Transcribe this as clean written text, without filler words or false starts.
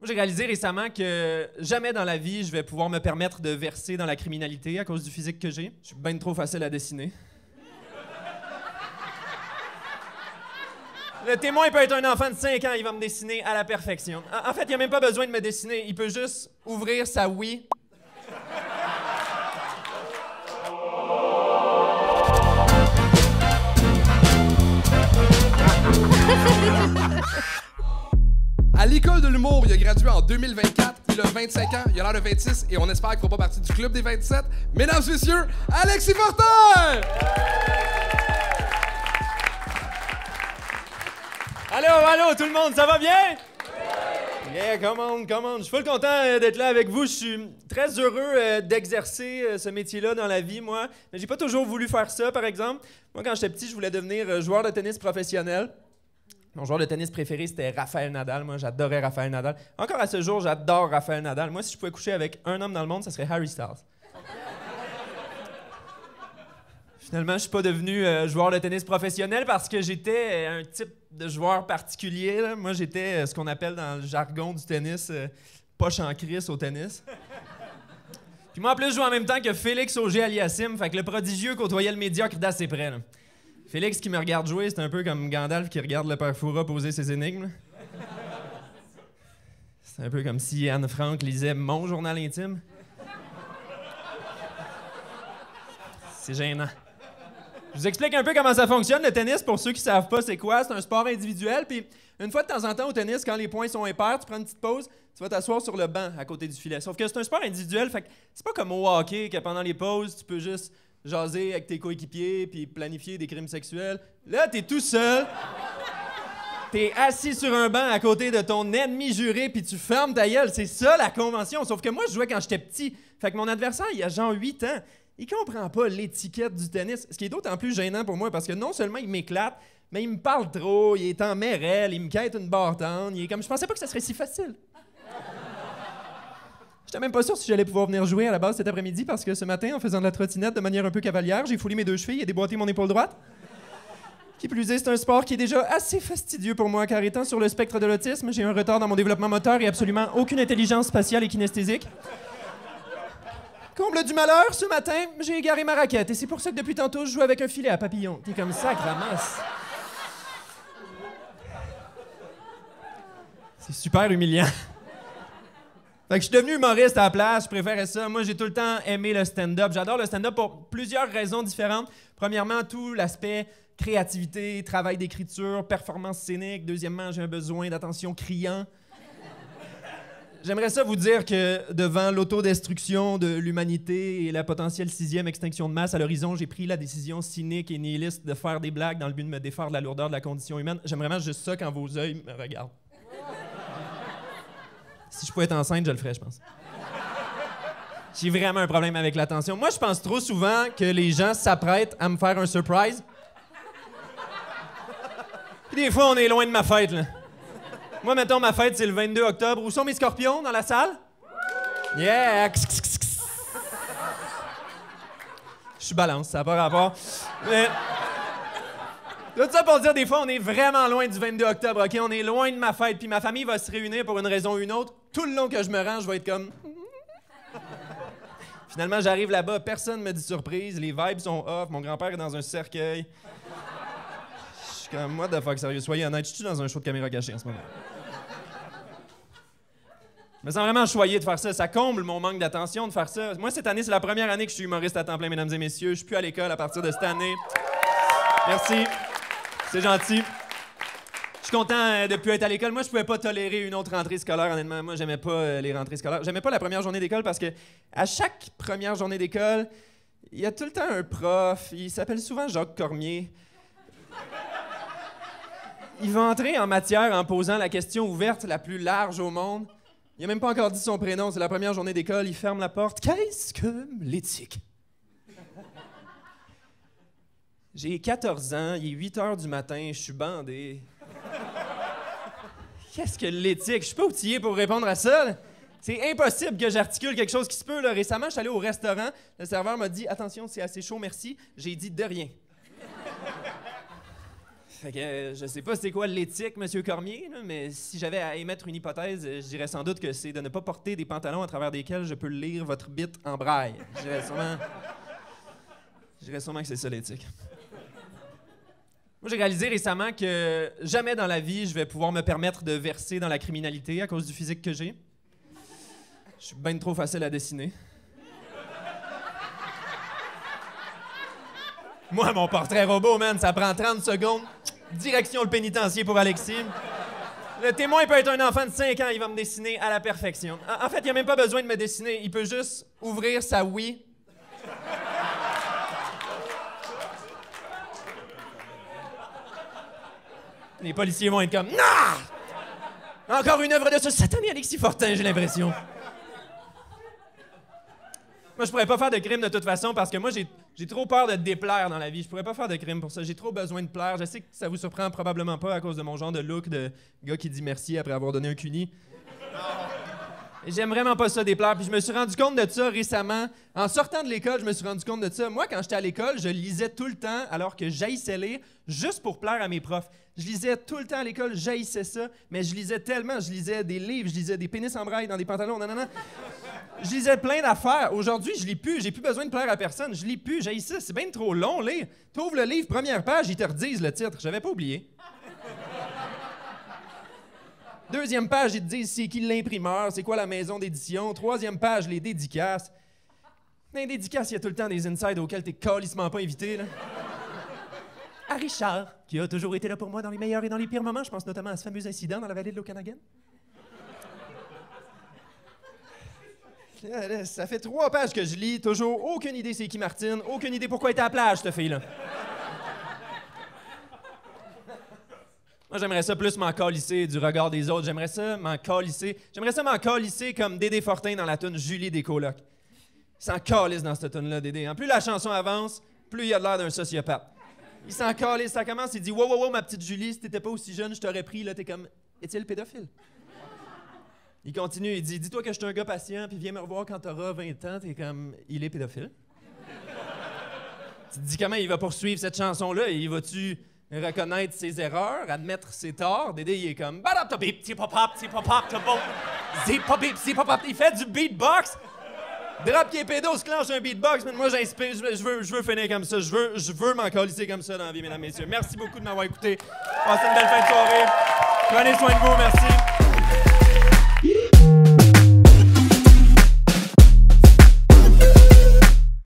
Moi, j'ai réalisé récemment que jamais dans la vie, je vais pouvoir me permettre de verser dans la criminalité à cause du physique que j'ai. Je suis bien trop facile à dessiner. Le témoin peut être un enfant de 5 ans, il va me dessiner à la perfection. En fait, il n'a même pas besoin de me dessiner, il peut juste ouvrir sa Wii. À l'école de l'humour, il a gradué en 2024, il a 25 ans, il a l'air de 26 et on espère qu'il ne fera pas partie du club des 27. Mesdames et messieurs, Alexis Fortin! Allô, tout le monde, ça va bien? Yeah, come on. Je suis full content d'être là avec vous. Je suis très heureux d'exercer ce métier-là dans la vie, moi. Mais j'ai pas toujours voulu faire ça, par exemple. Moi, quand j'étais petit, je voulais devenir joueur de tennis professionnel. Mon joueur de tennis préféré, c'était Rafael Nadal. Moi, j'adorais Rafael Nadal. Encore à ce jour, j'adore Rafael Nadal. Moi, si je pouvais coucher avec un homme dans le monde, ça serait Harry Styles. Finalement, je suis pas devenu joueur de tennis professionnel parce que j'étais un type de joueur particulier. Là. Moi, j'étais ce qu'on appelle dans le jargon du tennis poche en crise au tennis. Puis moi, en plus, je joue en même temps que Félix Auger-Aliassime. Fait que le prodigieux côtoyait le médiocre d'assez près. Là. Félix qui me regarde jouer, c'est un peu comme Gandalf qui regarde le père Fouras poser ses énigmes. C'est un peu comme si Anne Frank lisait mon journal intime. C'est gênant. Je vous explique un peu comment ça fonctionne, le tennis, pour ceux qui ne savent pas c'est quoi. C'est un sport individuel, puis une fois de temps en temps au tennis, quand les points sont impairs, tu prends une petite pause, tu vas t'asseoir sur le banc à côté du filet. Sauf que c'est un sport individuel, fait que c'est pas comme au hockey, que pendant les pauses, tu peux juste jaser avec tes coéquipiers puis planifier des crimes sexuels. Là, t'es tout seul, t'es assis sur un banc à côté de ton ennemi juré, puis tu fermes ta gueule. C'est ça, la convention. Sauf que moi, je jouais quand j'étais petit. Fait que mon adversaire, il a genre 8 ans. Il comprend pas l'étiquette du tennis, ce qui est d'autant plus gênant pour moi parce que non seulement il m'éclate, mais il me parle trop, il est en mérelle, il me quête une barre tendre, il est comme... Je pensais pas que ça serait si facile. J'étais même pas sûr si j'allais pouvoir venir jouer à la base cet après-midi parce que ce matin, en faisant de la trottinette de manière un peu cavalière, j'ai foulé mes 2 chevilles et déboîté mon épaule droite. Qui plus est, c'est un sport qui est déjà assez fastidieux pour moi car étant sur le spectre de l'autisme, j'ai un retard dans mon développement moteur et absolument aucune intelligence spatiale et kinesthésique. Comble du malheur, ce matin, j'ai égaré ma raquette et c'est pour ça que depuis tantôt, je joue avec un filet à papillon. T'es comme ça, ramasse. C'est super humiliant. Fait que je suis devenu humoriste à la place, je préférais ça. Moi, j'ai tout le temps aimé le stand-up. J'adore le stand-up pour plusieurs raisons différentes. Premièrement, tout l'aspect créativité, travail d'écriture, performance scénique. Deuxièmement, j'ai un besoin d'attention criant. J'aimerais ça vous dire que devant l'autodestruction de l'humanité et la potentielle 6e extinction de masse à l'horizon, j'ai pris la décision cynique et nihiliste de faire des blagues dans le but de me défaire de la lourdeur de la condition humaine. J'aime vraiment juste ça quand vos yeux me regardent. Si je pouvais être enceinte, je le ferais, je pense. J'ai vraiment un problème avec l'attention. Moi, je pense trop souvent que les gens s'apprêtent à me faire un surprise. Puis des fois, on est loin de ma fête, là. Moi, mettons, ma fête, c'est le 22 octobre. Où sont mes scorpions dans la salle? Yeah! Je suis balance, ça n'a pas rapport. Mais... Tout ça pour dire, des fois, on est vraiment loin du 22 octobre, OK? On est loin de ma fête, puis ma famille va se réunir pour une raison ou une autre. Tout le long que je me rends, je vais être comme... Finalement, j'arrive là-bas, personne ne me dit surprise, les vibes sont off, mon grand-père est dans un cercueil. Je suis comme, what the fuck, sérieux, soyez honnête, je suis dans un show de caméra cachée en ce moment. Je me sens vraiment choyé de faire ça. Ça comble mon manque d'attention de faire ça. Moi, cette année, c'est la première année que je suis humoriste à temps plein, mesdames et messieurs. Je suis plus à l'école à partir de cette année. Merci. C'est gentil. Je suis content de ne plus être à l'école. Moi, je pouvais pas tolérer une autre rentrée scolaire, honnêtement. Moi, j'aimais pas les rentrées scolaires. J'aimais pas la première journée d'école parce que à chaque première journée d'école, il y a tout le temps un prof. Il s'appelle souvent Jacques Cormier. Il va entrer en matière en posant la question ouverte la plus large au monde. Il a même pas encore dit son prénom. C'est la première journée d'école. Il ferme la porte. Qu'est-ce que l'éthique? J'ai 14 ans, il est 8 heures du matin, je suis bandé. Qu'est-ce que l'éthique? Je suis pas outillé pour répondre à ça. Là. C'est impossible que j'articule quelque chose qui se peut. Là. Récemment, je suis allé au restaurant. Le serveur m'a dit « Attention, c'est assez chaud, merci. » J'ai dit « De rien. » Fait que je sais pas c'est quoi l'éthique, Monsieur Cormier, là, mais si j'avais à émettre une hypothèse, je dirais sans doute que c'est de ne pas porter des pantalons à travers desquels je peux lire votre bite en braille. Je dirais sûrement que c'est ça l'éthique. Moi, j'ai réalisé récemment que jamais dans la vie, je vais pouvoir me permettre de verser dans la criminalité à cause du physique que j'ai. Je suis bien trop facile à dessiner. Moi, mon portrait robot, man, ça prend 30 secondes. Direction le pénitencier pour Alexis. Le témoin peut être un enfant de 5 ans, il va me dessiner à la perfection. En fait, il n'a même pas besoin de me dessiner, il peut juste ouvrir sa Wii. Les policiers vont être comme « Non! Encore une œuvre de ce satané Alexis Fortin, j'ai l'impression. » Moi, je pourrais pas faire de crime de toute façon parce que moi, j'ai trop peur de déplaire dans la vie. Je pourrais pas faire de crime pour ça. J'ai trop besoin de plaire. Je sais que ça vous surprend probablement pas à cause de mon genre de look de gars qui dit merci après avoir donné un cuni. J'aime vraiment pas ça déplaire. Puis je me suis rendu compte de ça récemment. En sortant de l'école, je me suis rendu compte de ça. Moi, quand j'étais à l'école, je lisais tout le temps alors que j'haïssais lire juste pour plaire à mes profs. Je lisais tout le temps à l'école, j'haïssais ça, mais je lisais tellement. Je lisais des livres, je lisais des pénis en braille dans des pantalons, non. Je lisais plein d'affaires. Aujourd'hui, je lis plus. J'ai plus besoin de plaire à personne. Je lis plus, j'haïs ça. C'est bien trop long, lire. T'ouvres le livre, première page, ils te redisent le titre. J'avais pas oublié. Deuxième page, ils te disent c'est qui l'imprimeur, c'est quoi la maison d'édition. Troisième page, les dédicaces. Dans les dédicaces, il y a tout le temps des insides auxquels t'es calissement pas invité, là. À Richard, qui a toujours été là pour moi dans les meilleurs et dans les pires moments. Je pense notamment à ce fameux incident dans la vallée de l'Okanagan. Ça fait 3 pages que je lis, toujours aucune idée c'est qui Martine, aucune idée pourquoi elle était à la plage, cette fille-là. Moi, j'aimerais ça plus m'en calisser du regard des autres. J'aimerais ça m'en calisser comme Dédé Fortin dans la toune Julie des colocs. Il s'en calisse dans cette toune-là, Dédé. En plus la chanson avance, plus il a l'air d'un sociopathe. Il s'en calisse, ça commence, il dit « Wow, ma petite Julie, si t'étais pas aussi jeune, je t'aurais pris, là, t'es comme... Est-il pédophile? » Il continue, il dit « Dis-toi que je suis un gars patient, puis viens me revoir quand t'auras 20 ans. » T'es comme « Il est pédophile? » Tu te dis comment il va poursuivre cette chanson-là, et il va-tu reconnaître ses erreurs, admettre ses torts? Dédé, il est comme « Il fait du beatbox! Drop qui est pédo, se clenche un beatbox, mais moi j'inspire, je veux finir comme ça, je veux m'en calisser comme ça dans la vie, mesdames, messieurs. Merci beaucoup de m'avoir écouté. Passez une belle fin de soirée. Prenez soin de vous, merci.